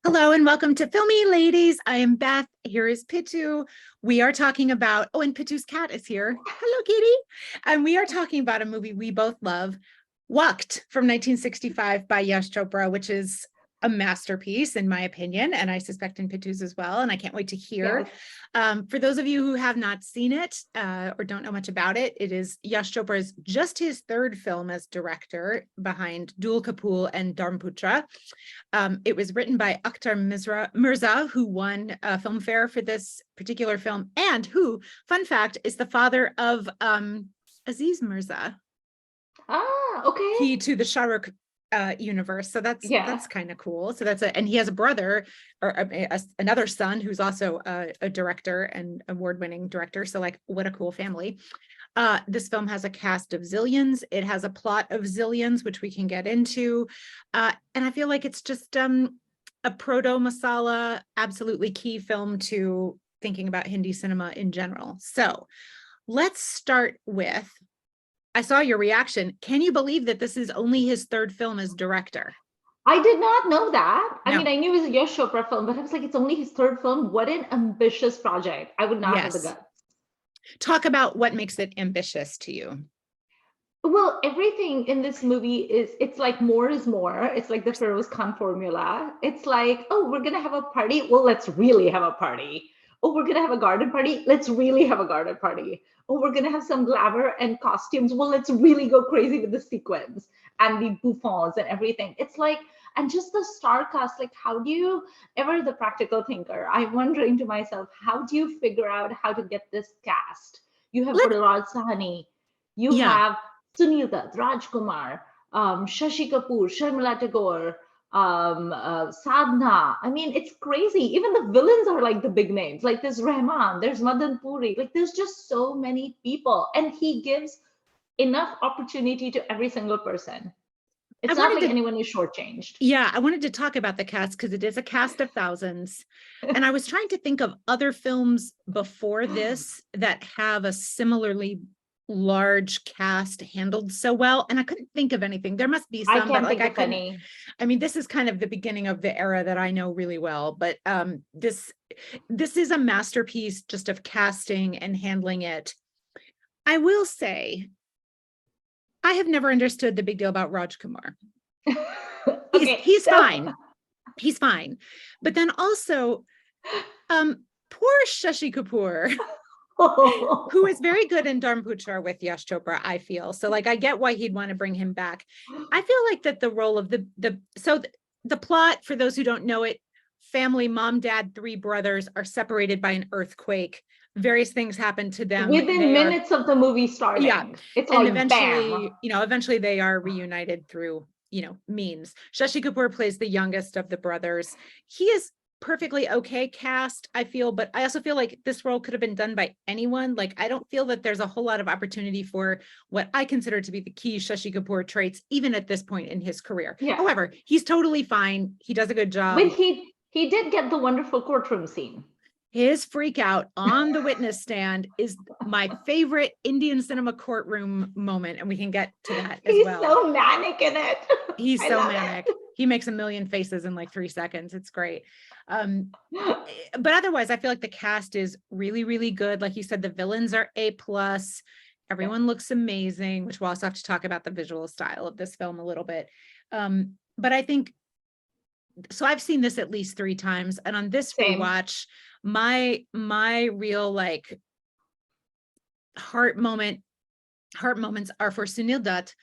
Hello and welcome to Filmi Ladies. I am Beth. Here is Pitu. We are talking about, and Pitu's cat is here. Hello, kitty. And we are talking about a movie we both love, Waqt from 1965 by Yash Chopra, which is a masterpiece in my opinion, and I suspect in Pitu's as well. And I can't wait to hear. Yes. For those of you who have not seen it or don't know much about it, it is Yash Chopra's just his third film as director behind Dul Kapoor and Dharmputra. It was written by Akhtar Mirza, who won a Filmfare for this particular film, and who, fun fact, is the father of Aziz Mirza. Okay. Key to the Shah Rukh universe. So that's kind of cool. So and he has a brother or another son who's also a director and award-winning director. So like, what a cool family. This film has a cast of zillions. It has a plot of zillions, which we can get into. And I feel like it's just a proto-masala, absolutely key film to thinking about Hindi cinema in general. So let's start with, I saw your reaction. Can you believe that this is only his third film as director? I did not know that. No. I mean, I knew it was a Yash Chopra film, but I was like, it's only his third film. What an ambitious project. I would not have the guts. Talk about what makes it ambitious to you. Well, everything in this movie it's like more is more. It's like the Feroz Khan formula. It's like, oh, we're going to have a party. Well, let's really have a party. Oh, we're going to have a garden party. Let's really have a garden party. Oh, we're going to have some glamour and costumes. Well, let's really go crazy with the sequins and the bouffants and everything. It's like, and just the star cast, like, how do you, ever the practical thinker, I'm wondering to myself, how do you figure out how to get this cast? You have Prahlad Sahani, you have Sunil Dutt, Rajkumar, Shashi Kapoor, Sharmila Tagore, Sadhna. I mean, it's crazy. Even the villains are like the big names. Like there's Rahman, there's Madan Puri. Like there's just so many people, and he gives enough opportunity to every single person. It's not like anyone is shortchanged. Yeah, I wanted to talk about the cast because it is a cast of thousands. And I was trying to think of other films before this that have a similarly large cast handled so well, and I couldn't think of anything. There must be some, I can't think of any. I mean, this is kind of the beginning of the era that I know really well, but this is a masterpiece just of casting and handling it. I will say, I have never understood the big deal about Rajkumar. He's fine. He's fine. But then also, poor Shashi Kapoor, who is very good in Dharmputra with Yash Chopra, I feel. So like, I get why he'd want to bring him back. I feel like that the role of the plot, for those who don't know it, family, mom, dad, three brothers are separated by an earthquake. Various things happen to them within minutes of the movie starting. Yeah, it's and like eventually, bam. Eventually they are reunited through, means. Shashi Kapoor plays the youngest of the brothers. He is perfectly okay cast, I feel, but I also feel like this role could have been done by anyone. Like, I don't feel that there's a whole lot of opportunity for what I consider to be the key Shashi Kapoor traits, even at this point in his career. Yeah. However, he's totally fine. He does a good job. But he did get the wonderful courtroom scene. His freak out on the witness stand is my favorite Indian cinema courtroom moment, and we can get to that as well. He's so manic in it. He's so manic. He makes a million faces in like 3 seconds. It's great. But otherwise, I feel like the cast is really, really good. Like you said, the villains are A+. Everyone looks amazing, which we'll also have to talk about the visual style of this film a little bit. But I think, so I've seen this at least 3 times, and on this rewatch, my real like heart moments are for Sunil Dutt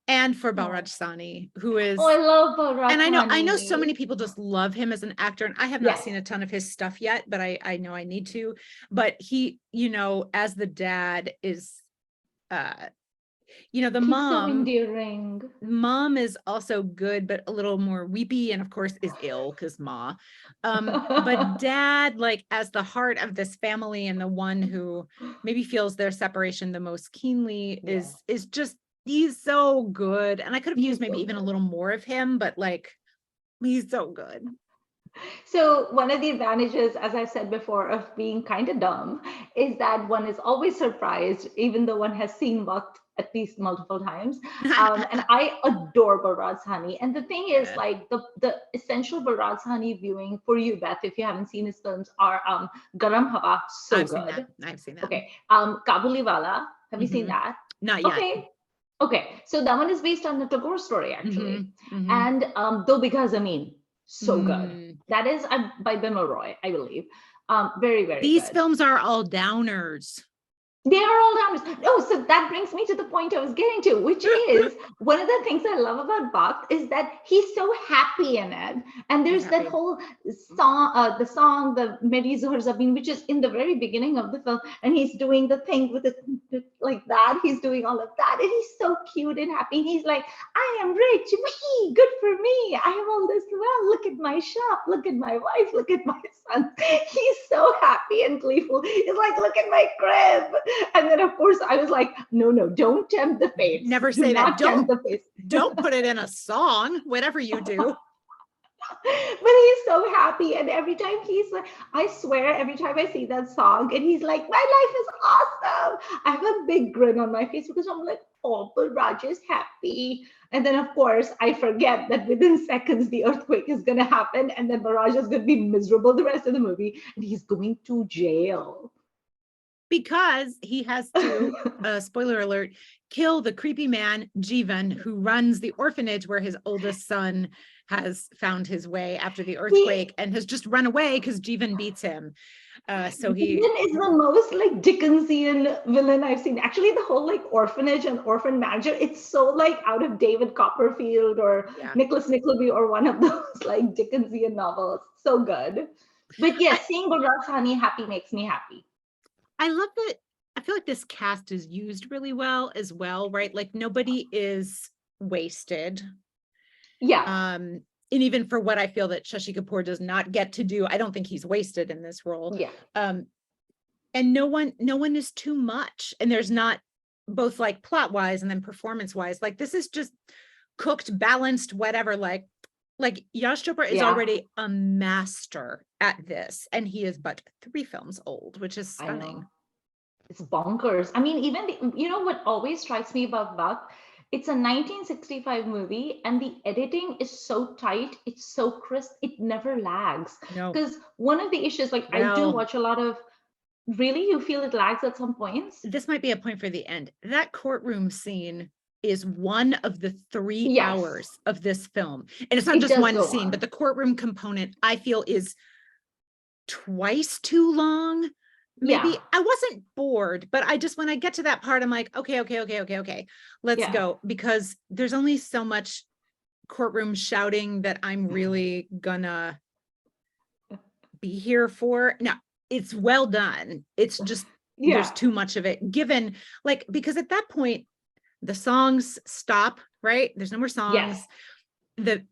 and for Balraj Sahni, who is, I love Balraj. And I know so many people just love him as an actor, and I have not seen a ton of his stuff yet, but I know I need to. But he, as the dad is, the mom, so endearing. Mom is also good, but a little more weepy, and of course is ill because Ma. But dad, like as the heart of this family and the one who maybe feels their separation the most keenly, is just, he's so good. And I could have used maybe even a little more of him, but like, he's so good. So one of the advantages, as I said before, of being kind of dumb is that one is always surprised, even though one has seen Waqt at least multiple times. And I adore Barat Sahni. And the thing is, Yeah. like the essential Barat Sahni viewing for you, Beth, if you haven't seen his films, are Garam Hawa, so I've seen that. good. I've seen that. Okay. Kabuliwala, have you seen Mhm. that? Not yet. Okay. Okay. So that one is based on the Tagore story, actually. Mhm. And Do Because Amin, so good. Mm. That is by Bimal Roy, I believe. Very, very These good. films are all downers. They are all downers. Oh, so that brings me to the point I was getting to, which is one of the things I love about Waqt is that he's so happy in it. And there's that whole song, the Meri Zuhar Zabin, which is in the very beginning of the film, and he's doing the thing with it like that. He's doing all of that, and he's so cute and happy. He's like, I am rich, wee, good for me. I have all this wealth. Look at my shop. Look at my wife. Look at my son. He's so happy and gleeful. He's like, look at my crib. And then, of course, I was like, no, don't tempt the fates. Never say that. Tempt the fates. Don't put it in a song, whatever you do. But he's so happy. And every time he's like, I swear, every time I see that song, and he's like, my life is awesome. I have a big grin on my face because I'm like, oh, but Raj is happy. And then, of course, I forget that within seconds, the earthquake is going to happen. And then Baraj is going to be miserable the rest of the movie. And he's going to jail. Because he has to, spoiler alert, kill the creepy man, Jeevan, who runs the orphanage where his oldest son has found his way after the earthquake and has just run away because Jeevan beats him. So he is the most like Dickensian villain I've seen. Actually, the whole like orphanage and orphan manager, it's so like out of David Copperfield or Nicholas Nickleby or one of those like Dickensian novels. So good. But yes, seeing Barat Sahni happy makes me happy. I love that. I feel like this cast is used really well as well, right? Like nobody is wasted. Yeah. And even for what I feel that Shashi Kapoor does not get to do, I don't think he's wasted in this role. Yeah. And no one is too much. And there's not both like plot wise and then performance wise. Like this is just cooked, balanced, whatever. Like Yash Chopra is already a master at this, and he is but 3 films old, which is stunning. It's bonkers. I mean, even you know what always strikes me about Waqt? It's a 1965 movie, and the editing is so tight. It's so crisp. It never lags. No, because one of the issues, like I do watch a lot of. Really, you feel it lags at some points? This might be a point for the end. That courtroom scene is one of the 3 hours of this film. And it's not just one scene, but the courtroom component, I feel, is twice too long. Maybe I wasn't bored, but I just, when I get to that part, I'm like, okay, let's go. Because there's only so much courtroom shouting that I'm really gonna be here for. Now, it's well done. It's just, there's too much of it given, like, because at that point, the songs stop, right? There's no more songs. The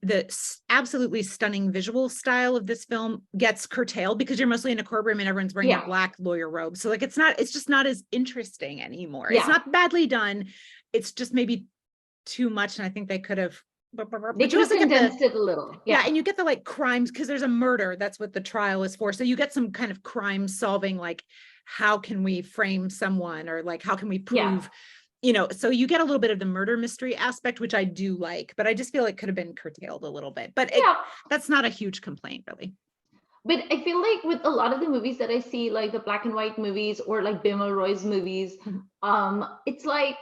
absolutely stunning visual style of this film gets curtailed because you're mostly in a courtroom and everyone's wearing a black lawyer robe. So like, it's just not as interesting anymore. It's not badly done. It's just maybe too much. And I think they could have, they could have condensed it a little. Yeah. And you get the like crimes because there's a murder. That's what the trial is for. So you get some kind of crime solving, like how can we frame someone, or like, how can we prove, you know, so you get a little bit of the murder mystery aspect, which I do like, but I just feel it could have been curtailed a little bit, but that's not a huge complaint really. But I feel like with a lot of the movies that I see, like the black and white movies or like Bimal Roy's movies, it's like,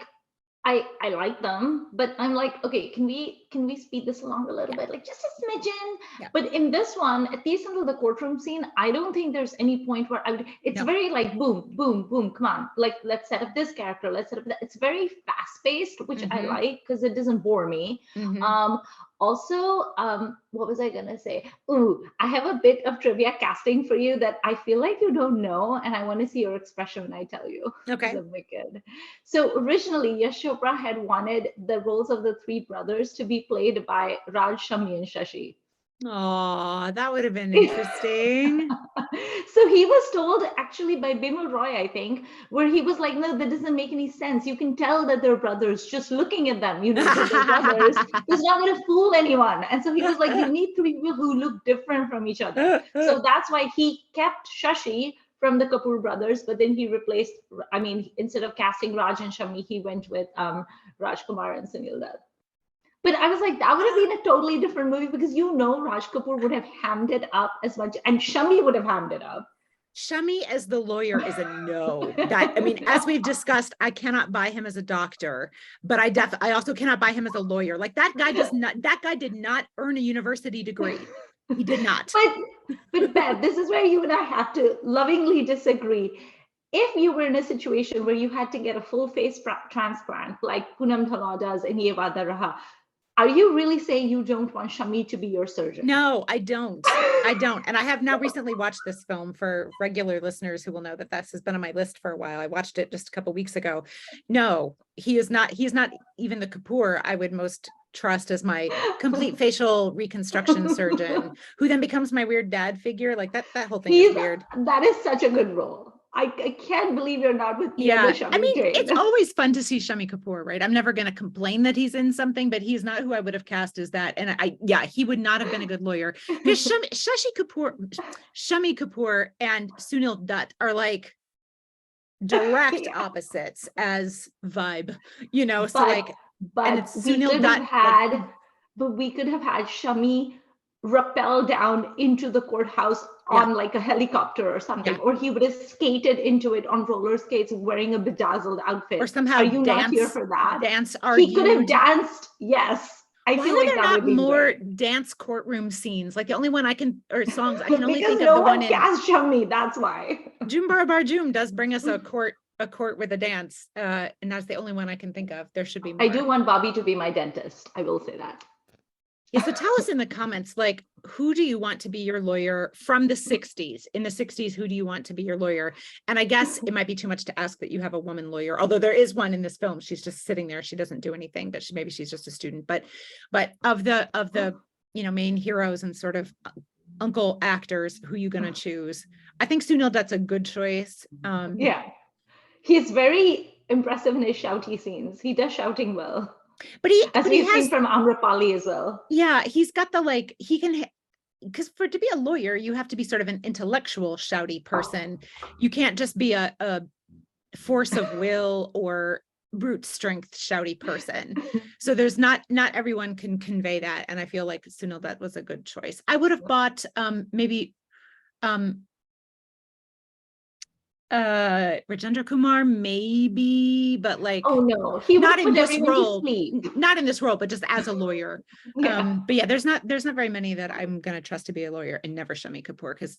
I like them, but I'm like, okay, can we speed this along a little bit? Like just a smidgen. But in this one, at least until the courtroom scene, I don't think there's any point where it's very like boom, boom, boom, come on. Like, let's set up this character. Let's set up that. It's very fast paced, which I like because it doesn't bore me. Also, what was I gonna say? Ooh, I have a bit of trivia casting for you that I feel like you don't know, and I want to see your expression when I tell you. Okay. Wicked. So originally, Yash Chopra had wanted the roles of the 3 brothers to be played by Raj, Shami, and Shashi. Oh, that would have been interesting. So he was told actually by Bimal Roy, I think, where he was like, no, that doesn't make any sense. You can tell that they're brothers just looking at them, you know, that they're brothers. It's not going to fool anyone. And so he was like, you need 3 people who look different from each other. So that's why he kept Shashi from the Kapoor brothers, but then he replaced, I mean, instead of casting Raj and Shami, he went with Rajkumar and Sunil Dutt. But I was like, that would have been a totally different movie because Raj Kapoor would have hammed it up as much, and Shami would have hammed it up. Shami as the lawyer is a no. That, I mean, as we've discussed, I cannot buy him as a doctor, but I also cannot buy him as a lawyer. Like that guy did not earn a university degree. He did not. But Beth, this is where you and I have to lovingly disagree. If you were in a situation where you had to get a full face transplant, like Poonam Thalwa does in Ye Wada Raha, are you really saying you don't want Shami to be your surgeon? No, I don't. I don't. And I have now recently watched this film. For regular listeners who will know that this has been on my list for a while. I watched it just a couple of weeks ago. No, he is not even the Kapoor I would most trust as my complete facial reconstruction surgeon, who then becomes my weird dad figure. Like that whole thing is weird. That is such a good role. I can't believe you're not with me. Yeah, I mean, it's always fun to see Shami Kapoor, right? I'm never going to complain that he's in something, but he's not who I would have cast as that. And he would not have been a good lawyer. Because Shami Kapoor and Sunil Dutt are like direct opposites as vibe, but we could have had Shami rappel down into the courthouse on like a helicopter or something, or he would have skated into it on roller skates wearing a bedazzled outfit. Or somehow are you not here for that? He could have danced. Yes. I feel like that would be more dance courtroom scenes. Like the only one or songs I can only think of no the one in Shami, that's why. Jum Bar Bar Jum does bring us a court with a dance. And that's the only one I can think of. There should be more. I do want Bobby to be my dentist. I will say that. Yeah, so tell us in the comments, like, who do you want to be your lawyer from the 60s? In the 60s, who do you want to be your lawyer? And I guess it might be too much to ask that you have a woman lawyer, although there is one in this film. She's just sitting there. She doesn't do anything, but maybe she's just a student. But of the main heroes and sort of uncle actors, who you going to choose? I think Sunil Dutt's a good choice. Yeah, he's very impressive in his shouty scenes. He does shouting well. But we've seen from Amrapali as well. Yeah, he's got because to be a lawyer, you have to be sort of an intellectual shouty person. You can't just be a force of will or brute strength shouty person. So there's not everyone can convey that. And I feel like Sunil Dutt was a good choice. I would have bought maybe Rajendra Kumar, maybe, but like, oh no, he not in this role, not in this role, but just as a lawyer. But yeah, there's not very many that I'm gonna trust to be a lawyer, and never Shami Kapoor, because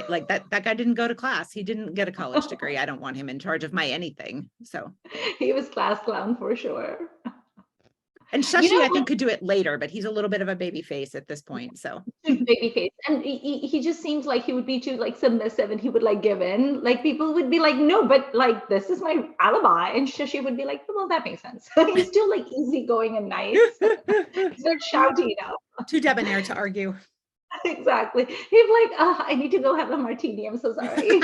like that guy didn't go to class. He didn't get a college degree. I don't want him in charge of my anything. So he was class clown for sure. And Shashi, I think, could do it later, but he's a little bit of a baby face at this point. So baby face, and he just seems like he would be too like submissive, and he would like give in. Like people would be like, no, but like this is my alibi, and Shashi would be like, well, that makes sense. He's still like easygoing and nice. He's not shouty enough. Too debonair to argue. Exactly. He's like, I need to go have a martini. I'm so sorry.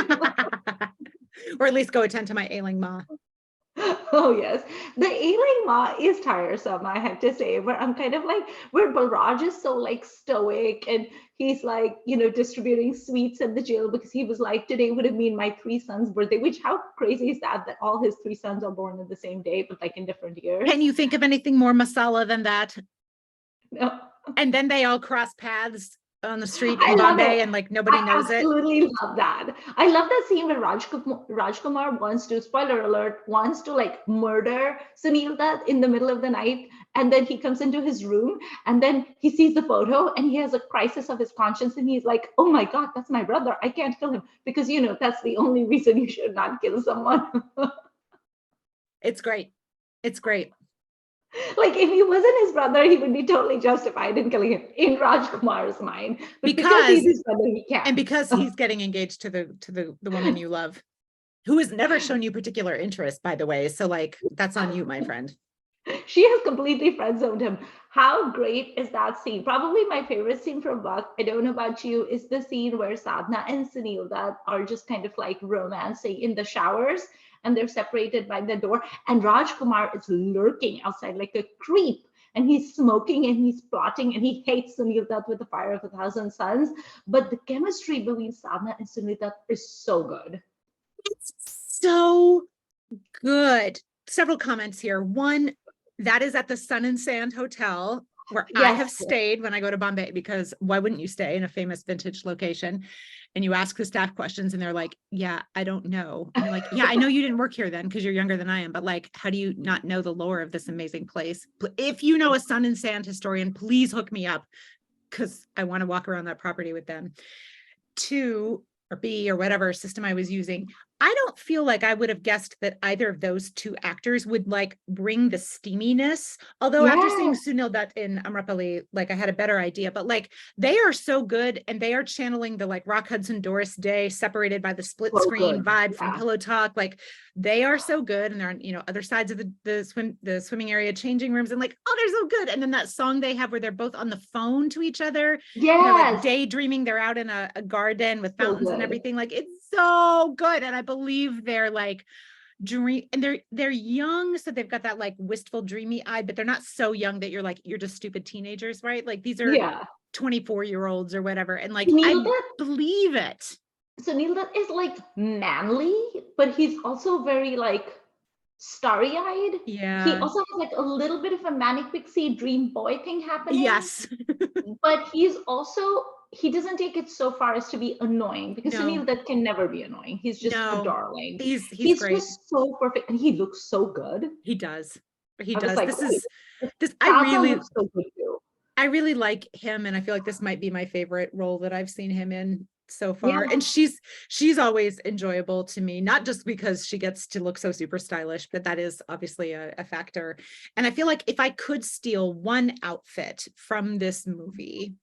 Or at least go attend to my ailing ma. Oh yes, the ailing ma is tiresome, I have to say. Where I'm kind of like, where Balraj is so like stoic, and he's like, distributing sweets at the jail because he was like, today would have been my 3 sons' birthday. Which, how crazy is that all his 3 sons are born on the same day, but like in different years? Can you think of anything more masala than that? No. And then they all cross paths on the street in Bombay, and like nobody knows it. I absolutely love that. I love that scene where Rajkumar wants to, spoiler alert, wants to like murder Sunil Dutt in the middle of the night, and then he comes into his room, and then he sees the photo, and he has a crisis of his conscience, and he's like, oh my god, that's my brother, I can't kill him, because that's the only reason you should not kill someone. It's great. Like if he wasn't his brother, he would be totally justified in killing him in Rajkumar's mind. But because he's his brother, he can't. And because he's getting engaged to the woman you love, who has never shown you particular interest, by the way. So like, that's on you, my friend. She has completely friend-zoned him. How great is that scene? Probably my favorite scene from Waqt, I don't know about you, is the scene where Sadhna and Sunil Dutt are just kind of like romancing in the showers, and they're separated by the door, and Rajkumar is lurking outside like a creep, and he's smoking and he's plotting and he hates Sunil Dutt with the fire of 1,000 suns. But the chemistry between Sadhna and Sunil Dutt is so good. It's so good. Several comments here. One, that is at the Sun and Sand Hotel, where I have stayed when I go to Bombay, because why wouldn't you stay in a famous vintage location? And you ask the staff questions and they're like, yeah, I don't know. And you're like, yeah, I know you didn't work here then because you're younger than I am, but like, how do you not know the lore of this amazing place? If you know a Sun and Sand historian, please hook me up, because I want to walk around that property with them. Two, or B, or whatever system I was using, I don't feel like I would have guessed that either of those two actors would like bring the steaminess. Although after seeing Sunil Dutt in Amrapali, like I had a better idea, but like they are so good, and they are channeling the like Rock Hudson, Doris Day separated by the split screen vibe from Pillow Talk. Like they are so good, and they're on, you know, other sides of the swimming area, changing rooms, and like, oh, they're so good. And then that song they have where they're both on the phone to each other, they're like daydreaming, they're out in a garden with fountains and everything. Like it's so good. And I believe they're like dream, and they're young, so they've got that like wistful, dreamy eye, but they're not so young that you're like, you're just stupid teenagers, right? Like these are 24-year-olds or whatever, and like I believe it. Sunil Dutt is like manly, but he's also very like starry-eyed. Yeah. He also has like a little bit of a manic pixie dream boy thing happening. Yes. But he's also, he doesn't take it so far as to be annoying, because Sunil Dutt can never be annoying. He's just a darling. He's great. Just so perfect, and he looks so good. He does. He does. Like, I really like him, and I feel like this might be my favorite role that I've seen him in so far. And she's always enjoyable to me, not just because she gets to look so super stylish, but that is obviously a factor. And I feel like if I could steal one outfit from this movie,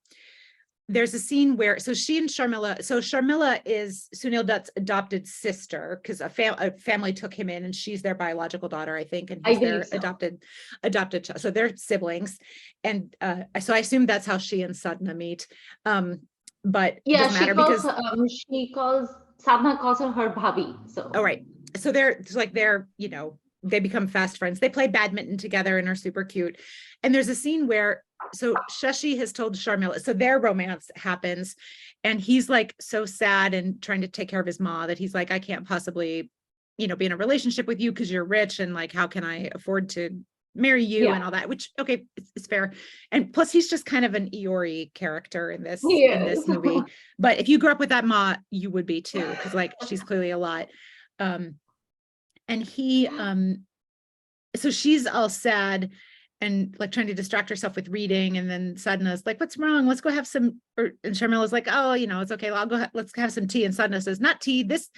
there's a scene where, so she and Sharmila, so Sharmila is Sunil Dutt's adopted sister, because a family took him in, and she's their biological daughter, I think, and he's their adopted child. So they're siblings. And so I assume that's how she and Sadhna meet. But it doesn't matter because Sadhna calls her bhabhi. So right. So they're, you know, they become fast friends. They play badminton together and are super cute. And there's a scene where, so Shashi has told Sharmila, so their romance happens, and he's like so sad and trying to take care of his mom that he's like, I can't possibly, you know, be in a relationship with you because you're rich, and like, how can I afford to marry you and all that, which, okay, it's fair. And plus he's just kind of an Eeyore character in this movie. But if you grew up with that ma, you would be too, because like she's clearly a lot. And he so she's all sad and like trying to distract herself with reading, and then Sadhna's like, what's wrong, let's go have some, and Sharmila's like, oh, you know, it's okay, well, I'll go let's have some tea. And Sadhna says, not tea, this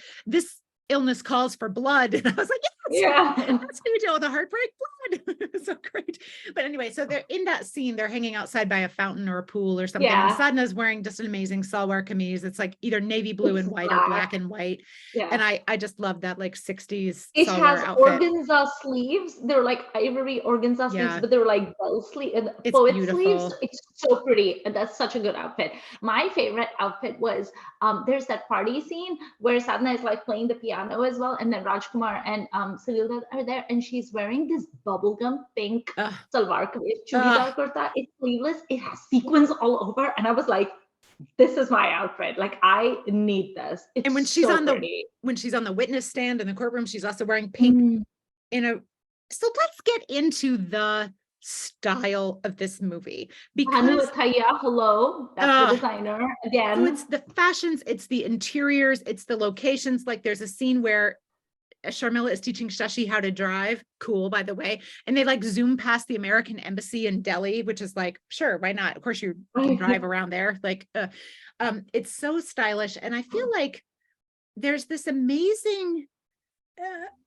illness calls for blood. And I was like, yes, and that's how you deal with a heartbreak, blood. So great. But anyway, so they're in that scene, they're hanging outside by a fountain or a pool or something. And Sadhna's wearing just an amazing salwar kameez. It's like either navy blue and white or black and white. And I just love that like 60s it salwar has outfit. Organza sleeves. They're like ivory organza sleeves, but they're like bell sleeve and it's poet beautiful. sleeves. It's so pretty, and that's such a good outfit. My favorite outfit was there's that party scene where Sadhna is like playing the piano as well, and then Rajkumar and Sunil Dutt are there, and she's wearing this bubblegum pink salwar kameez, chudidar kurta. It's sleeveless, it has sequins all over, and I was like, this is my outfit. Like, I need this. It's and when she's so on pretty. when she's on the witness stand in the courtroom, she's also wearing pink so let's get into the style of this movie, because hello, that's the designer again. So it's the fashions, it's the interiors, it's the locations. Like there's a scene where Sharmila is teaching Shashi how to drive. Cool, by the way. And they like zoom past the American embassy in Delhi, which is like, sure, why not? Of course you can drive around there. Like, it's so stylish. And I feel like there's this amazing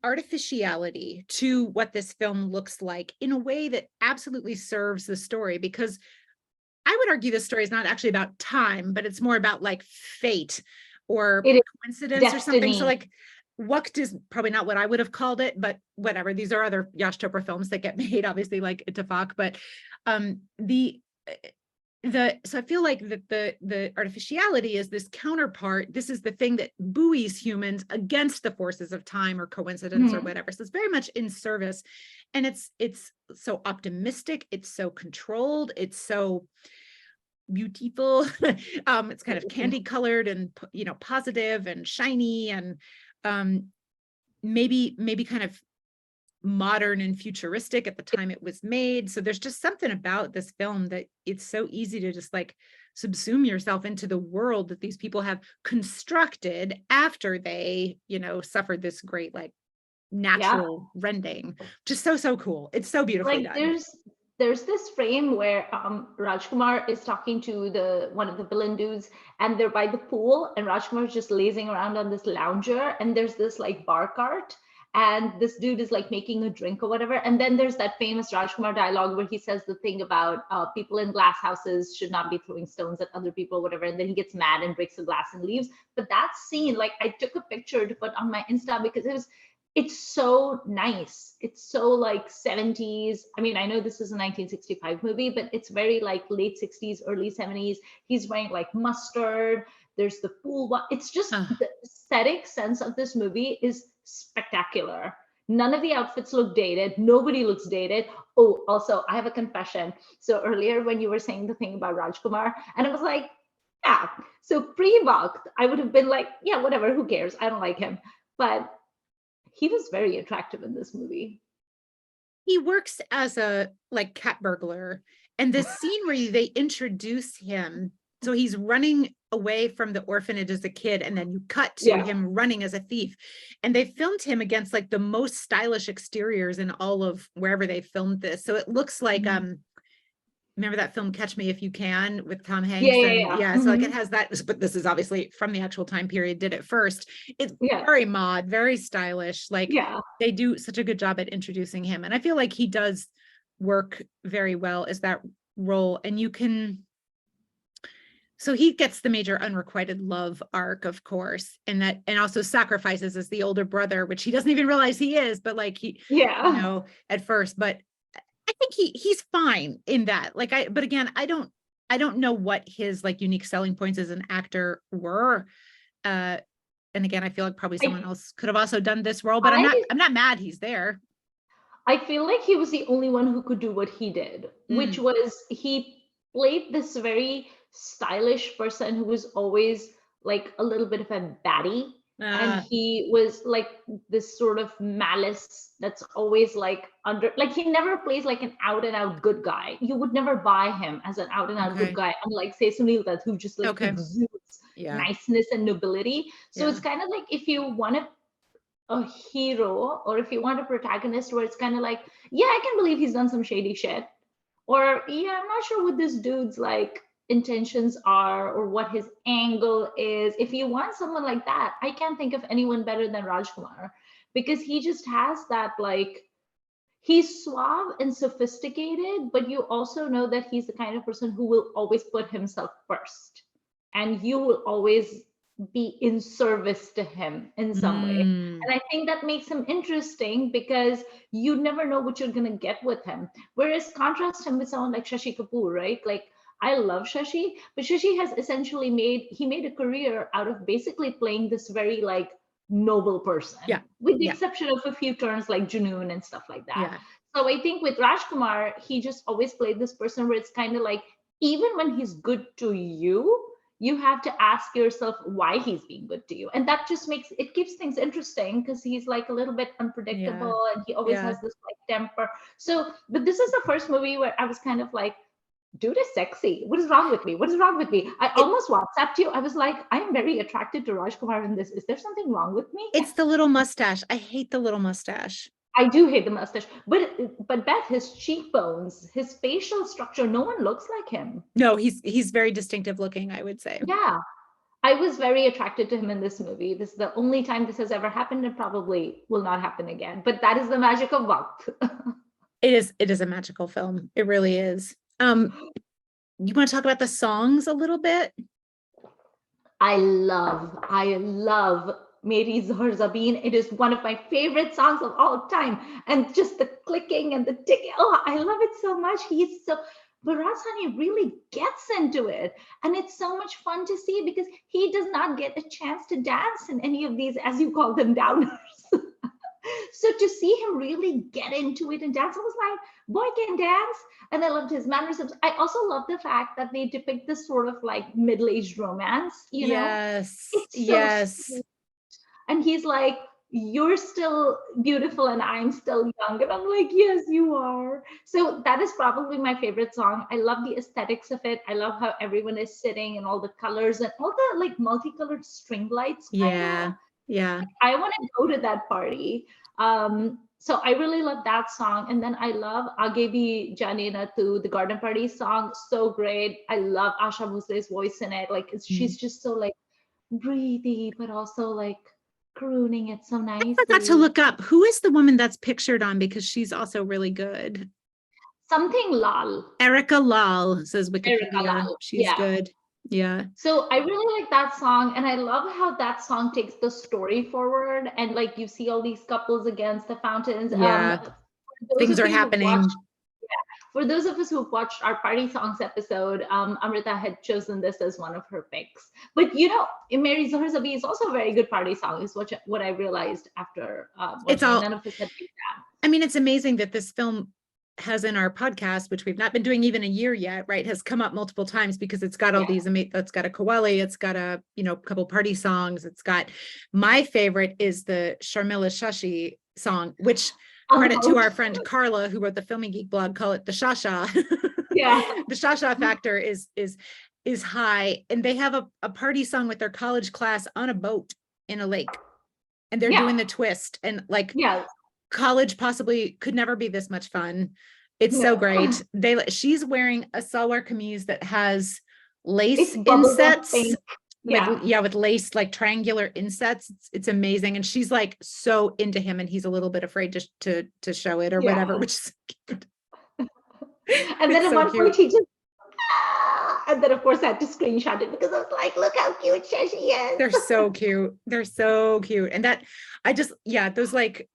artificiality to what this film looks like in a way that absolutely serves the story, because I would argue this story is not actually about time, but it's more about like fate or coincidence or something. So like Waqt is probably not what I would have called it, but whatever. These are other Yash Chopra films that get made, obviously, like Ittifaq. But so I feel like that the artificiality is this counterpart. This is the thing that buoys humans against the forces of time or coincidence or whatever. So it's very much in service, and it's so optimistic. It's so controlled. It's so beautiful. It's kind of candy colored and positive and shiny, and maybe kind of modern and futuristic at the time it was made. So there's just something about this film that it's so easy to just like subsume yourself into the world that these people have constructed after they, suffered this great like natural rending. Just so cool. It's so beautifully like done. there's this frame where Rajkumar is talking to one of the villain dudes, and they're by the pool, and Rajkumar is just lazing around on this lounger, and there's this like bar cart, and this dude is like making a drink or whatever. And then there's that famous Rajkumar dialogue where he says the thing about people in glass houses should not be throwing stones at other people, whatever. And then he gets mad and breaks the glass and leaves. But that scene, like I took a picture to put on my Insta because it's so nice. It's so like 70s. I mean, I know this is a 1965 movie, but it's very like late 60s, early 70s. He's wearing like mustard. There's the pool. It's just the aesthetic sense of this movie is spectacular. None of the outfits look dated. Nobody looks dated. Oh, also, I have a confession. So earlier when you were saying the thing about Rajkumar, and I was like, yeah. So pre-Waqt, I would have been like, yeah, whatever, who cares? I don't like him. But he was very attractive in this movie. He works as a like cat burglar, and this scene where they introduce him, so he's running away from the orphanage as a kid, and then you cut to him running as a thief, and they filmed him against like the most stylish exteriors in all of wherever they filmed this. So it looks like remember that film Catch Me If You Can with Tom Hanks? So like it has that, but this is obviously from the actual time period, did it first. It's very mod, very stylish. Like they do such a good job at introducing him. And I feel like he does work very well as that role. And so he gets the major unrequited love arc, of course, and also sacrifices as the older brother, which he doesn't even realize he is, but like at first, but I think he's fine in that. But again, I don't know what his like unique selling points as an actor were. And again, I feel like probably someone else could have also done this role, but I'm not mad he's there. I feel like he was the only one who could do what he did, which was he played this very stylish person who was always like a little bit of a baddie. And he was like this sort of malice that's always like he never plays like an out and out good guy. You would never buy him as an out and out good guy, unlike say Sunil Dutt, who just like exudes niceness and nobility. So it's kind of like if you want a hero, or if you want a protagonist where it's kind of like, yeah, I can believe he's done some shady shit, or yeah, I'm not sure what this dude's like intentions are or what his angle is. If you want someone like that, I can't think of anyone better than Rajkumar, because he just has that like, he's suave and sophisticated, but you also know that he's the kind of person who will always put himself first, and you will always be in service to him in some way. And I think that makes him interesting because you never know what you're going to get with him. Whereas contrast him with someone like Shashi Kapoor, right? Like I love Shashi, but Shashi has essentially made a career out of basically playing this very like noble person, with the exception of a few turns like Junoon and stuff like that. So I think with Rajkumar, he just always played this person where it's kind of like, even when he's good to you, you have to ask yourself why he's being good to you. And that just keeps things interesting, because he's like a little bit unpredictable and he always has this like temper. So, but this is the first movie where I was kind of like, dude is sexy. What is wrong with me? What is wrong with me? I almost WhatsApped you. I was like, I'm very attracted to Rajkumar in this. Is there something wrong with me? It's the little mustache. I hate the little mustache. I do hate the mustache, but Beth, his cheekbones, his facial structure, no one looks like him. No, he's very distinctive looking, I would say. Yeah, I was very attracted to him in this movie. This is the only time this has ever happened, and probably will not happen again. But that is the magic of Waqt. It is a magical film. It really is. You want to talk about the songs a little bit? I love Meri Zohar Zabeen. It is one of my favorite songs of all time. And just the clicking and the ticking. Oh, I love it so much. but Rasani really gets into it. And it's so much fun to see because he does not get a chance to dance in any of these, as you call them, downers. So to see him really get into it and dance, I was like, boy can dance. And I loved his mannerisms. I also love the fact that they depict this sort of like middle-aged romance, you know? Yes. It's so Yes. sweet. And he's like, you're still beautiful and I'm still young. And I'm like, yes, you are. So that is probably my favorite song. I love the aesthetics of it. I love how everyone is sitting and all the colors and all the like multicolored string lights, kind of. Yeah. Yeah. I want to go to that party. So I really love that song. And then I love Agebi Janina too, the Garden Party song. So great. I love Asha Bhosle's voice in it. Like she's just so like breathy, but also like crooning it so Forgot to nicely. look up who is the woman that's pictured on, because she's also really good. Something Lal. Erica Lal, says Erica Wikipedia. Lal. She's Yeah. good. Yeah. So I really like that song, and I love how that song takes the story forward, and like you see all these couples against the fountains. Yeah. For those Things of are you who've watched, happening. for those of us who've watched our party songs episode, Amrita had chosen this as one of her picks. But you know, Mary Zohar Zabi is also a very good party song, is what I realized after It's watching it. all, None of us had picked that. I mean, it's amazing that this film has in our podcast, which we've not been doing even a year yet, right, has come up multiple times because it's got all these, it's got a Kawali, it's got a, couple party songs. It's got, my favorite is the Sharmila Shashi song, which credit to our friend Carla, who wrote the Filming Geek blog, call it the Shasha. Yeah. The Shasha factor is high. And they have a party song with their college class on a boat in a lake. And they're doing the twist. And like, college possibly could never be this much fun. It's so great. She's wearing a salwar kameez that has lace insets. With lace, like triangular insets. It's amazing. And she's like so into him, and he's a little bit afraid to show it or whatever, which is cute. And then at one point he just and then of course I had to screenshot it because I was like, look how cute Shashi is. They're so cute. They're so cute. And that those like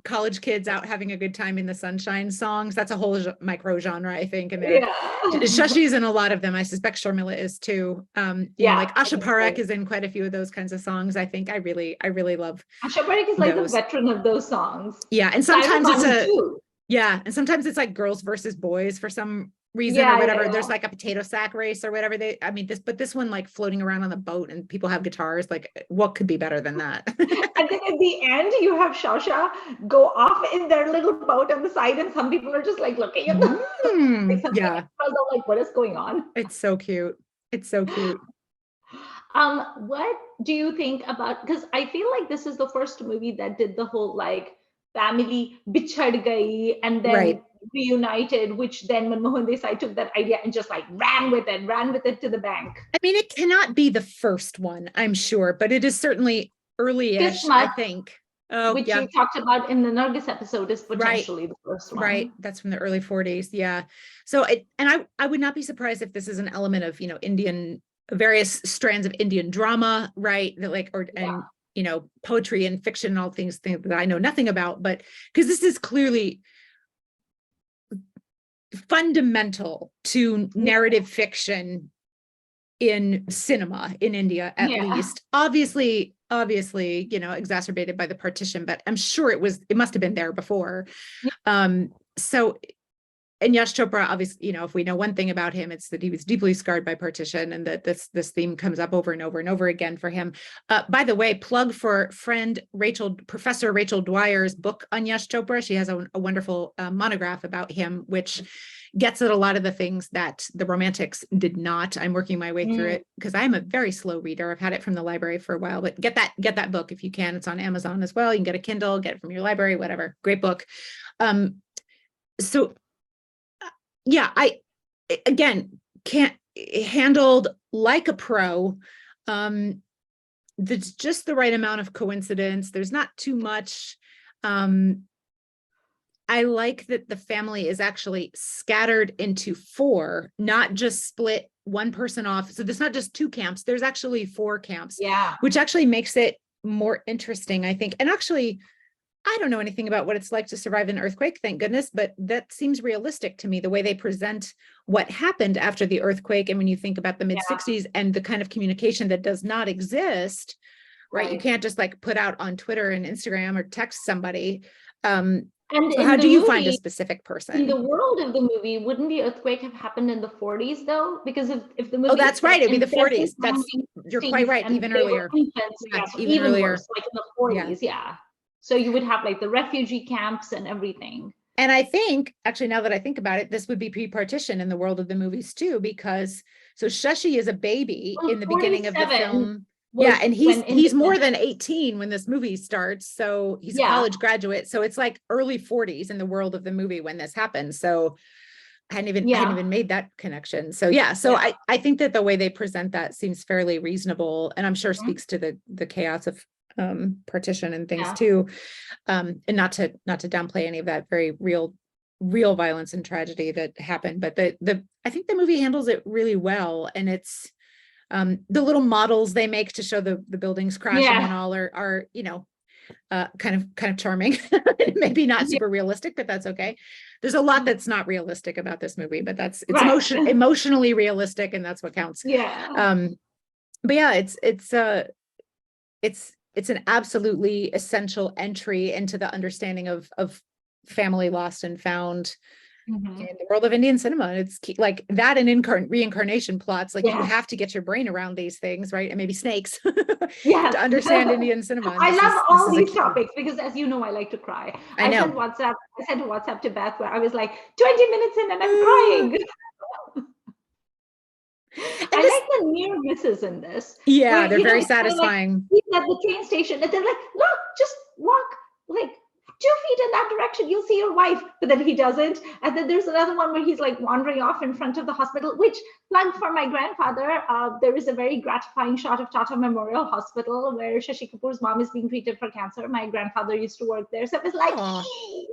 college kids out having a good time in the sunshine songs, that's a whole micro genre, I think. And Shashi's in a lot of them. I suspect Sharmila is too. Like Asha Parekh is in quite a few of those kinds of songs. I think I really love Asha Parekh is like the veteran of those songs. Yeah. And sometimes and sometimes it's like girls versus boys for some reason or whatever. There's like a potato sack race or whatever. This one, like floating around on the boat and people have guitars, like what could be better than that? And then at the end you have Shasha go off in their little boat on the side, and some people are just like looking at them. Like, what is going on? It's so cute. It's so cute. What do you think about, because I feel like this is the first movie that did the whole like family bichhad gayi and then reunited, which then Manmohan Desai took that idea and just like ran with it to the bank. I mean, it cannot be the first one, I'm sure, but it is certainly early-ish, I think. Which you talked about in the Nargis episode is potentially the first one. Right. That's from the early 40s. Yeah. So I would not be surprised if this is an element of, Indian, various strands of Indian drama, right? That like, and poetry and fiction and all things that I know nothing about, but because this is clearly fundamental to narrative fiction in cinema in India, at least. Obviously, exacerbated by the partition, but I'm sure it must have been there before. So, and Yash Chopra, obviously, if we know one thing about him, it's that he was deeply scarred by partition, and that this theme comes up over and over and over again for him. By the way, plug for Professor Rachel Dwyer's book on Yash Chopra. She has a wonderful monograph about him, which gets at a lot of the things that the Romantics did not. I'm working my way through it because I'm a very slow reader. I've had it from the library for a while, but get that book if you can. It's on Amazon as well. You can get a Kindle, get it from your library, whatever. Great book. I again can't handled like a pro. That's just the right amount of coincidence. There's not too much. I like that the family is actually scattered into 4, not just split one person off. So there's not just 2 camps. There's actually 4 camps, which actually makes it more interesting, I think. And actually, I don't know anything about what it's like to survive an earthquake, thank goodness, but that seems realistic to me, the way they present what happened after the earthquake. And when you think about the mid 60s and the kind of communication that does not exist, right? You can't just like put out on Twitter and Instagram or text somebody. And So in how the do you find a movie, specific in the person? world of the movie, wouldn't the earthquake have happened in the 40s though? Because if the Oh, movie is that's set right. It'd be in the present 40s. time That's, you're quite 60s right. and Even they were earlier. infants, Yeah, so even even earlier. worse, like in the Yeah. 40s, yeah. So you would have like the refugee camps and everything. And I think, actually, now that I think about it, this would be pre-partition in the world of the movies too, because so Shashi is a baby Well, in the beginning of the 47 film. Yeah, was and when he's more than independence. 18 when this movie starts. So he's a Yeah, college graduate. So it's like early 40s in the world of the movie when this happens. So I hadn't yeah, even made that connection. So yeah, so yeah. I think that the way they present that seems fairly reasonable, and I'm sure Mhm. speaks to the chaos of partition and things Yeah. too. And not to downplay any of that very real violence and tragedy that happened, but the I think the movie handles it really well, and it's the little models they make to show the buildings crashing and Yeah. all are kind of charming. Maybe not Yeah. super realistic, but that's okay. There's a lot that's not realistic about this movie, but it's Right. emotionally realistic, and that's what counts. Yeah. um but yeah, it's an absolutely essential entry into the understanding of family lost and found Mhm. in the world of Indian cinema. It's like that and reincarnation plots. Like you Yes. have to get your brain around these things, right? And maybe snakes Yes. to understand Indian cinema. And I love this all is a these key. topics because, as you know, I like to cry. I know. I sent a WhatsApp to Beth where I was like, 20 minutes in and I'm crying. And I this, like the near misses in this, yeah, where, they're very it's kind of like satisfying. he's at the train station and they're like, look, just walk like 2 feet in that direction, you'll see your wife. But then he doesn't. And then there's another one where he's like wandering off in front of the hospital, which, plug for my grandfather, there is a very gratifying shot of Tata Memorial Hospital where Shashi Kapoor's mom is being treated for cancer. My grandfather used to work there. So it was like, ee!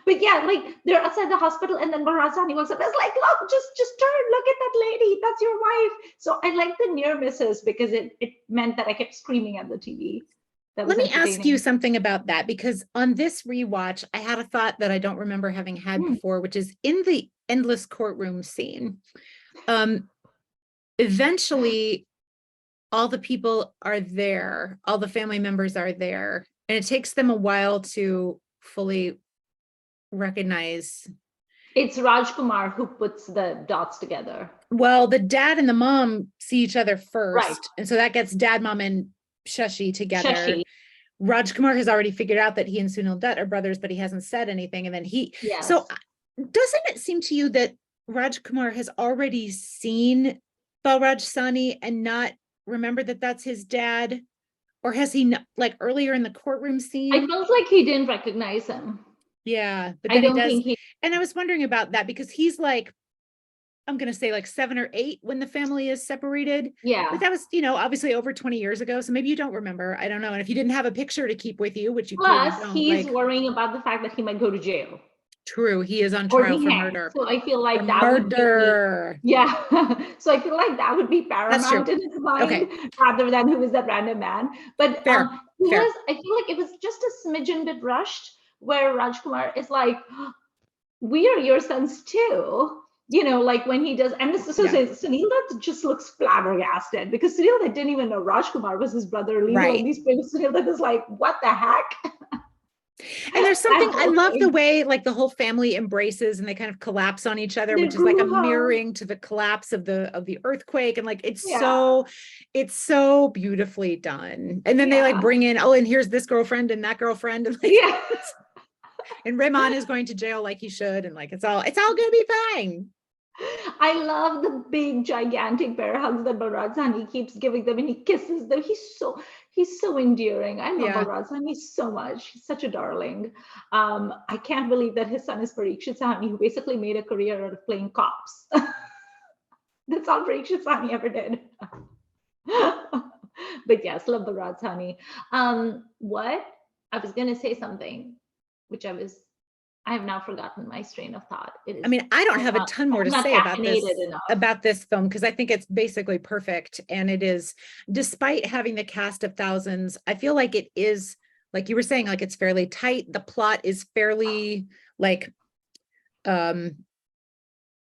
But yeah, like they're outside the hospital, and then Barazani walks up. It's like, look, just turn, look at that lady. That's your wife. So I like the near misses because it meant that I kept screaming at the TV. That was Let me ask you entertaining. something about that, because on this rewatch, I had a thought that I don't remember having had Hmm. before, which is in the endless courtroom scene. Eventually, all the people are there, all the family members are there, and it takes them a while to fully recognize. It's Rajkumar who puts the dots together. Well, the dad and the mom see each other Right. first, and so that gets dad, mom, and Shashi together. Shashi. Rajkumar has already figured out that he and Sunil Dutt are brothers, but he hasn't said anything. And then Yes. So doesn't it seem to you that Rajkumar has already seen Balraj Sani and not remembered that that's his dad? Or has he not, like earlier in the courtroom I scene? felt like he didn't recognize him. Yeah, but I then he don't does. think he. And I was wondering about that because he's like, I'm going to say like 7 or 8 when the family is separated. Yeah. But that was, obviously over 20 years ago. So maybe you don't remember. I don't know. And if you didn't have a picture to keep with you, which you clearly Plus, don't, he's like, worrying about the fact that he might go to jail true, he is on or trial be for hanged. murder. So I feel like For that would be, murder. yeah. So I feel like that would be That's true. paramount in his mind, Okay, rather than who is that random man. But fair, fair. I feel like it was just a smidgen bit rushed, where Rajkumar is like, we are your sons too. Like when he does, and this Yeah. Sunil Dutt just looks flabbergasted because Sunil Dutt didn't even know Rajkumar was his brother, leave alone Right. these famous. Sunil Dutt is like, what the heck? And there's something, I love the thing. way like the whole family embraces and they kind of collapse on each other, They which is like a grew up. mirroring to the collapse of the earthquake. And like it's Yeah. so beautifully done. And then they like Yeah. bring in, oh, and here's this girlfriend and that girlfriend. And like, Yeah. and Rehman is going to jail like he should. And like it's all gonna be fine. I love the big gigantic bear hugs that Balraj Sani keeps giving them, and he kisses them. He's so endearing. I love Yeah. Balraj Sani so much. He's such a darling. I can't believe that his son is Parikshit Sahni, who basically made a career out of playing cops. That's all Parikshit Sahni ever did. But yes, love Balraj Sani. What I was gonna say something, which I have now forgotten my strain of thought. I mean, I don't have a ton more to say about this film because I think it's basically perfect. And it is, despite having the cast of thousands, I feel like it is like you were saying, like it's fairly tight. The plot is fairly like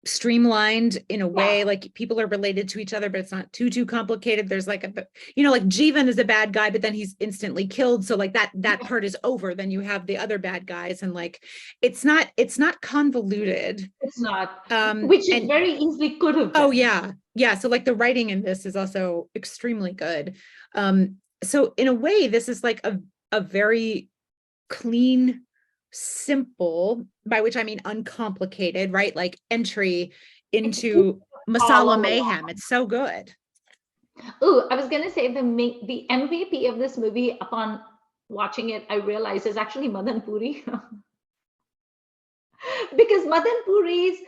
streamlined in a way, like people are related to each other, but it's not too complicated. There's like a, like Jeevan is a bad guy, but then he's instantly killed. So like that part is over. Then you have the other bad guys, and like it's not convoluted. It's not, which it very easily could have been. Oh yeah. So like the writing in this is also extremely good. So in a way, this is like a very clean, simple, by which I mean uncomplicated, right? Like entry into masala mayhem. It's so good. Oh, I was gonna say the MVP of this movie, upon watching it, I realized is actually Madan Puri. Because Madan Puri's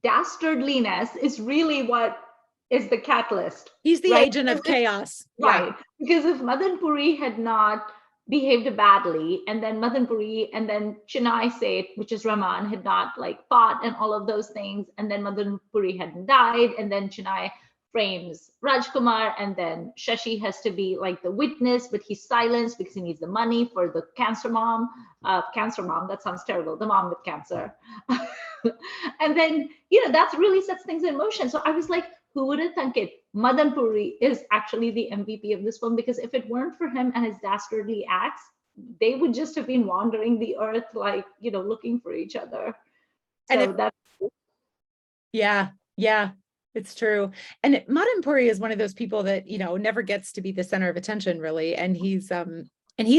dastardliness is really what is the catalyst. He's the agent of chaos. Right. Yeah. Because if Madan Puri had not behaved badly, and then Madan Puri and then Chennai Seth, which is Rahman, had not like fought and all of those things, and then Madan Puri hadn't died, and then Chennai frames Rajkumar, and then Shashi has to be like the witness, but he's silenced because he needs the money for the cancer mom, that sounds terrible, the mom with cancer. And then, that's really sets things in motion. So I was like, who would have thunk it? Madan Puri is actually the MVP of this film, because if it weren't for him and his dastardly acts, they would just have been wandering the earth, like, looking for each other. So that's. Yeah, it's true. And Madan Puri is one of those people that, never gets to be the center of attention, really. And he's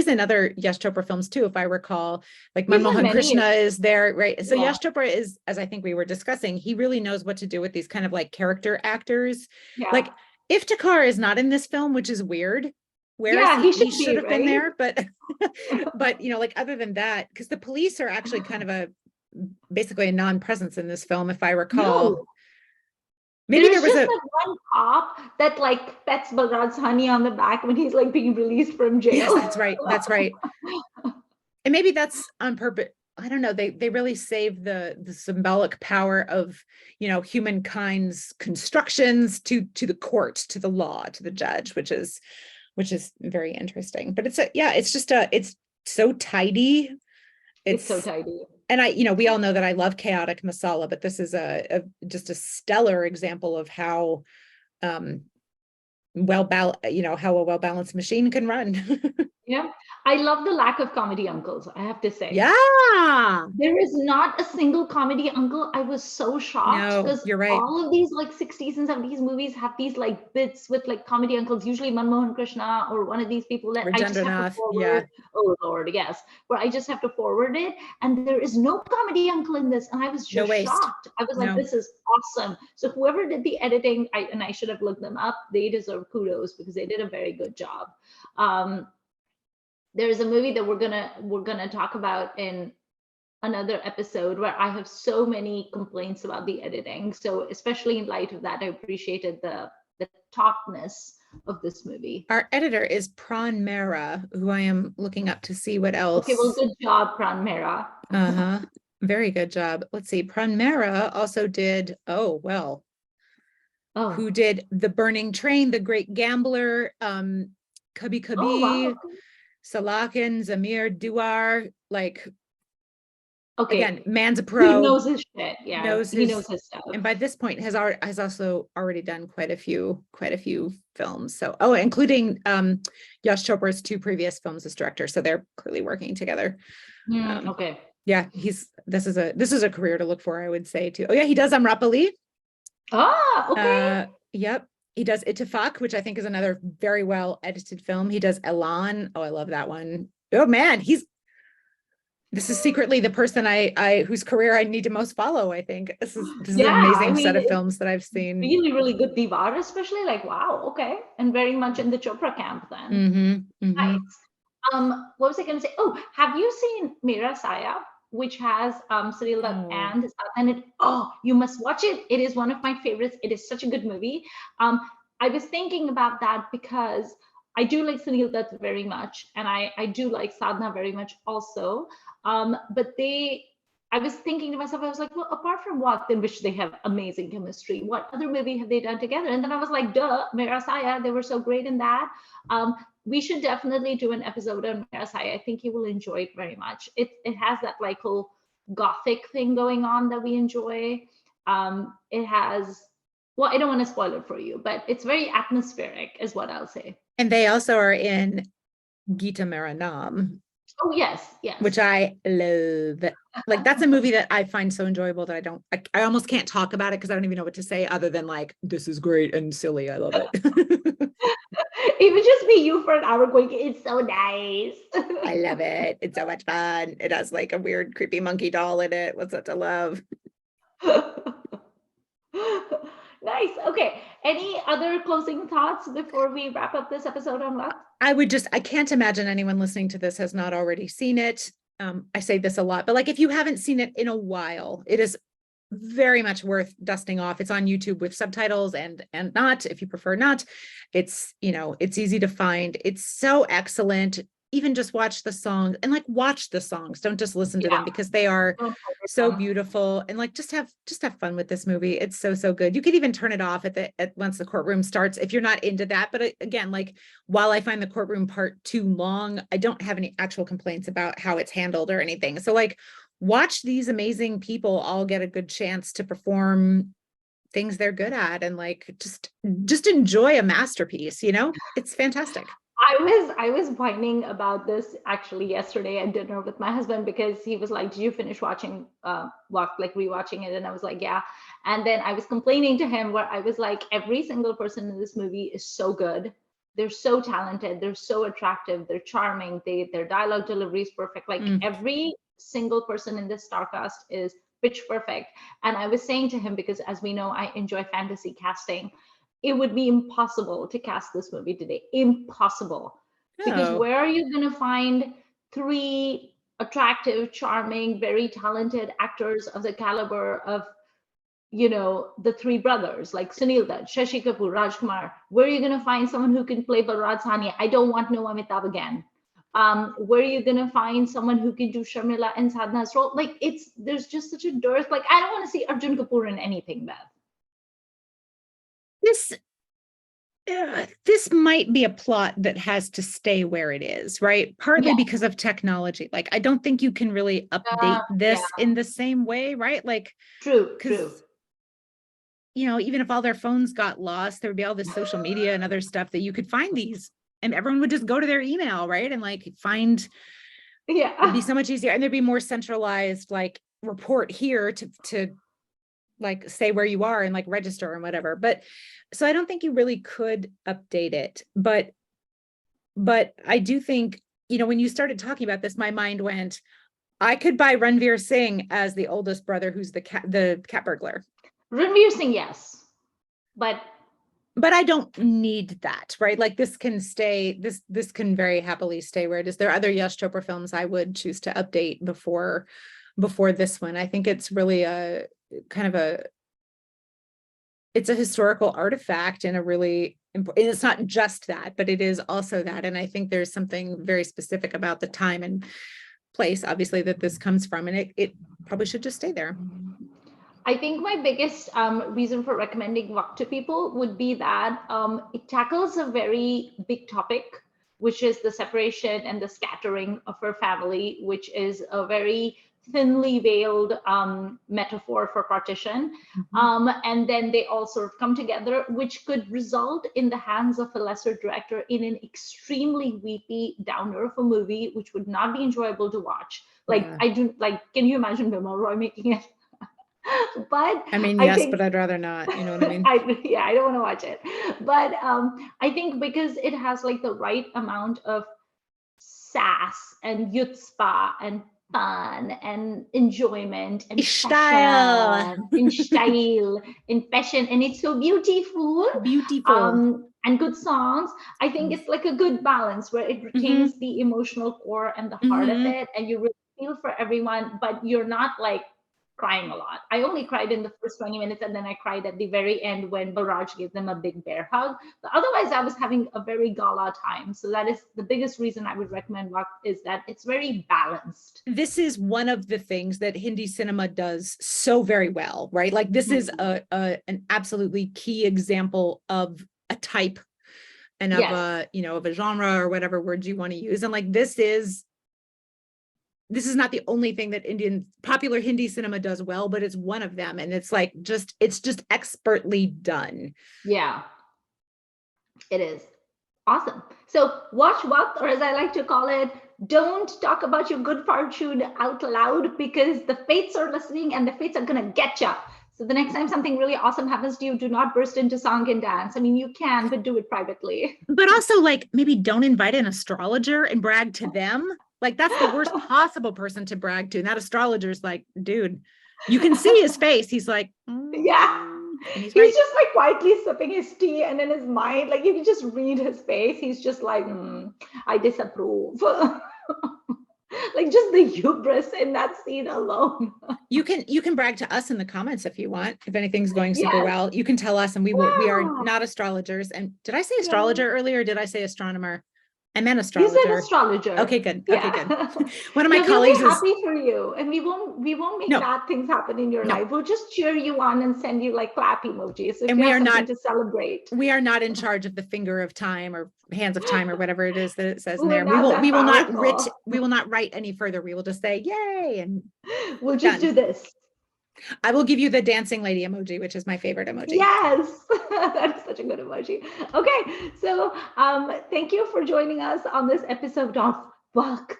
in other Yash Chopra films too, if I recall. Like Manmohan Krishna is there, right? So Yash Chopra is, as I think we were discussing, he really knows what to do with these kind of like character actors. Yeah. Like Iftikhar is not in this film, which is weird. Whereas he should have been there, but like other than that, because the police are actually kind of basically a non-presence in this film, if I recall. No. Maybe there was just that one cop that like pets Balraj Sahni on the back when he's like being released from jail. Yes, that's right. And maybe that's on purpose. I don't know. They really save the symbolic power of, humankind's constructions to the court, to the law, to the judge, which is very interesting. But it's so tidy. It's so tidy. And we all know that I love chaotic masala, but this is just a stellar example of how how a well-balanced machine can run. Yeah. I love the lack of comedy uncles, I have to say. Yeah. There is not a single comedy uncle. I was so shocked because you're right. All of these like 60s and 70s movies have these like bits with like comedy uncles, usually Manmohan Krishna or one of these people that I just have to forward. Yeah. Oh Lord, yes. Where I just have to forward it. And there is no comedy uncle in this. And I was just shocked. I was like, this is awesome. So whoever did the editing, I should have looked them up. They deserve kudos because they did a very good job. There's a movie that we're gonna talk about in another episode where I have so many complaints about the editing. So especially in light of that, I appreciated the tautness of this movie. Our editor is Pran Mehra, who I am looking up to see what else. Okay, well, good job, Pran Mehra. Very good job. Let's see. Pran Mehra also did, who did The Burning Train, The Great Gambler, Kabhi Kabhi, Salakin, Zamir Duar, like, again, man's a pro. He knows his shit. Yeah, he knows his stuff. And by this point, has also already done quite a few films. So, including Yash Chopra's 2 previous films as director. So they're clearly working together. Okay. Yeah, this is a career to look for, I would say too. Oh yeah, he does Amrapali. Okay. Yep. He does Ittifaq, which I think is another very well edited film. He does Elan. Oh, I love that one. Oh man, this is secretly the person I whose career I need to most follow. I think this is an amazing set of films that I've seen. Really, really good. Diwar, especially, like, wow, okay, and very much in the Chopra camp then. Nice. What was I going to say? Oh, have you seen Mera Saya, which has Sunil Dutt and you must watch it. It is one of my favorites. It is such a good movie. I was thinking about that because I do like Sunil Dutt very much, and I do like Sadhna very much also. But I was thinking to myself, I was like, well, apart from Waqt, in which they have amazing chemistry, what other movie have they done together? And then I was like, duh, Mera Saya, they were so great in that. we should definitely do an episode on Mirasai. I think you will enjoy it very much. It has that like whole gothic thing going on that we enjoy. It has, well, I don't want to spoil it for you, but it's very atmospheric, is what I'll say. And they also are in Gita Maranam. Oh yes, yes. Which I love. Like that's a movie that I find so enjoyable that I almost can't talk about it because I don't even know what to say other than like, this is great and silly. I love it. It would just be you for an hour going, it's so nice. I love it. It's so much fun. It has like a weird, creepy monkey doll in it. What's that to love? Nice. Okay. Any other closing thoughts before we wrap up this episode on Waqt? I can't imagine anyone listening to this has not already seen it. I say this a lot, but like if you haven't seen it in a while, it is very much worth dusting off. It's on YouTube with subtitles and not, if you prefer not. It's, it's easy to find. It's so excellent. Even just watch the songs and like watch the songs. Don't just listen to them because they are so beautiful, and like just have fun with this movie. It's so good. You could even turn it off at once the courtroom starts if you're not into that. But again, like while I find the courtroom part too long, I don't have any actual complaints about how it's handled or anything. So like watch these amazing people all get a good chance to perform things they're good at, and like just enjoy a masterpiece. It's fantastic. I was whining about this actually yesterday at dinner with my husband because he was like, "Did you finish watching Waqt, like rewatching it?" And I was like, "Yeah." And then I was complaining to him where I was like, every single person in this movie is so good. They're so talented. They're so attractive. They're charming. Their dialogue delivery is perfect. Like every single person in this star cast is pitch perfect. And I was saying to him, because as we know, I enjoy fantasy casting, it would be impossible to cast this movie today. Impossible. Because where are you going to find three attractive, charming, very talented actors of the caliber of, the three brothers, like Sunil Dutt, Shashi Kapoor, Rajkumar? Where are you going to find someone who can play Balraj Sahni? I don't want no Amitabh again. Where are you going to find someone who can do Sharmila and Sadhna's role? Like there's just such a dearth. Like I don't want to see Arjun Kapoor in anything, Beth. This might be a plot that has to stay where it is, right? Partly because of technology. Like, I don't think you can really update this in the same way, right? Like, true. Even if all their phones got lost, there would be all this social media and other stuff that you could find these, and everyone would just go to their email, right? And like find, it'd be so much easier, and there'd be more centralized, like report here to like say where you are and like register and whatever. But so I don't think you really could update it, but I do think, when you started talking about this, my mind went, I could buy Ranveer Singh as the oldest brother who's the cat burglar. Ranveer Singh, yes, but I don't need that, right? Like this can stay, this can very happily stay where it is. There are other Yash Chopra films I would choose to update before this one. I think it's really a kind of it's a historical artifact and a really important, it's not just that, but it is also that. And I think there's something very specific about the time and place, obviously, that this comes from, and it probably should just stay there. I think my biggest reason for recommending Waqt to people would be that it tackles a very big topic, which is the separation and the scattering of her family, which is a very thinly veiled metaphor for partition. And then they all sort of come together, which could result in the hands of a lesser director in an extremely weepy downer of a movie, which would not be enjoyable to watch. Like, can you imagine Bimal Roy making it? But I mean, yes, but I'd rather not, you know what I mean? I don't want to watch it. But I think because it has like the right amount of sass and yutzpah and fun and enjoyment and style, in style, in passion, and it's so beautiful, and good songs. I think it's like a good balance where it retains the emotional core and the heart of it, and you really feel for everyone, but you're not like crying a lot. I only cried in the first 20 minutes, and then I cried at the very end when Balraj gave them a big bear hug. But otherwise, I was having a very gala time. So that is the biggest reason I would recommend Waqt, is that it's very balanced. This is one of the things that Hindi cinema does so very well, right? Like this is an absolutely key example of a type and of Yes. a, you know, of a genre or whatever words you want to use. And like, this is not the only thing that Indian popular Hindi cinema does well, but it's one of them. And it's like, it's just expertly done. Yeah, it is. Awesome. So watch Waqt, or as I like to call it, don't talk about your good fortune out loud, because the fates are listening and the fates are going to get you. So the next time something really awesome happens to you, do not burst into song and dance. I mean, you can, but do it privately. But also, like, maybe don't invite an astrologer and brag to them. Like, that's the worst possible person to brag to. And that astrologer's like, dude, you can see his face. He's like, Yeah. And he's He's right. just like quietly sipping his tea, and in his mind, like if you just read his face, he's just like, I disapprove. Like just the hubris in that scene alone. You can brag to us in the comments if you want. If anything's going super Yes. well, you can tell us, and we are Yeah. not astrologers. And did I say Yeah. astrologer earlier? Or did I say astronomer? I meant You said astrologer. astrologer. Okay, good. Yeah. Okay, good. One of my Yeah, we'll colleagues be is happy for you, and we won't make no, bad things happen in your no, life. We'll just cheer you on and send you like clap emojis. So if and you we have are something not to celebrate. we are not in charge of the finger of time or hands of time or whatever it is that it says in We're there. not that powerful. We will not write any further. We will just say yay and We'll just done. do this. I will give you the dancing lady emoji, which is my favorite emoji. Yes, that's such a good emoji. Okay, so thank you for joining us on this episode of Waqt.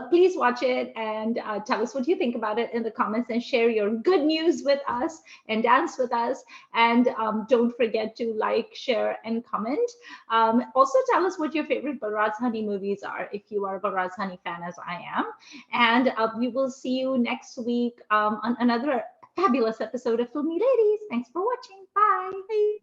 Please watch it and tell us what you think about it in the comments, and share your good news with us and dance with us. And don't forget to like, share, and comment. Also, tell us what your favorite Balraj Sahni movies are, if you are a Balraj Sahni fan as I am. And we will see you next week on another fabulous episode of Filmi Ladies. Thanks for watching. Bye. Bye.